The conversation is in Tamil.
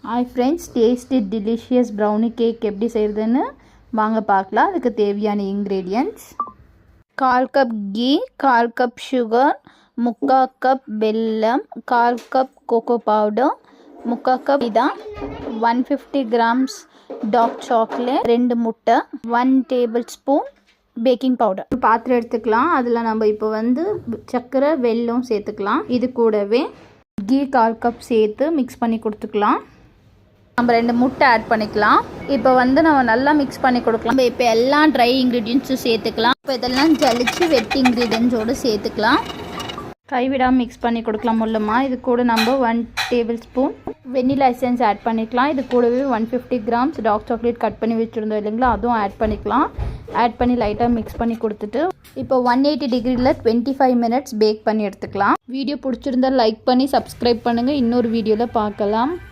Hi friends, tasty delicious brownie cake எப்படி செய்யறதுன்னு வாங்க பார்க்கலாம். அதுக்கு தேவையான ingredients 1/4 cup ghee, 1/4 cup sugar, 3/4 cup வெல்லம், 1/4 கப் கோகோ பவுடர், 3/4 கப் இதான் 150 grams டார்க் சாக்லேட், 2 முட்டை, 1 டேபிள் ஸ்பூன் பேக்கிங் பவுடர். பாத்திரம் எடுத்துக்கலாம். அதில் நம்ம இப்போ வந்து சர்க்கரை வெல்லம் சேர்த்துக்கலாம். இது கூடவே கீ 1/4 கப் சேர்த்து மிக்ஸ் பண்ணி கொடுத்துக்கலாம். நம்ம 2 முட்டை ஆட் பண்ணிக்கலாம். இப்போ வந்து நம்ம நல்லா மிக்ஸ் பண்ணி கொடுக்கலாம். நம்ம இப்போ எல்லா ட்ரை இன்க்ரீடியன்ஸும் சேர்த்துக்கலாம். இப்போ இதெல்லாம் ஜலிச்சு வெட் இன்க்ரீடியன்ஸோடு சேர்த்துக்கலாம். கைவிடாமல் மிக்ஸ் பண்ணி கொடுக்கலாம் முள்ளமாக. இது கூட நம்ம 1 tablespoon vanilla essence add பண்ணிக்கலாம். இது கூடவே 150 கிராம்ஸ் டார்க் சாக்லேட் கட் பண்ணி வச்சுருந்தோம் இல்லைங்களா, அதுவும் ஆட் பண்ணிக்கலாம். ஆட் பண்ணி லைட்டாக மிக்ஸ் பண்ணி கொடுத்துட்டு இப்போ 180 டிகிரியில் 25 மினிட்ஸ் பேக் பண்ணி எடுத்துக்கலாம். வீடியோ பிடிச்சிருந்தா லைக் பண்ணி சப்ஸ்கிரைப் பண்ணுங்கள். இன்னொரு வீடியோவில் பார்க்கலாம்.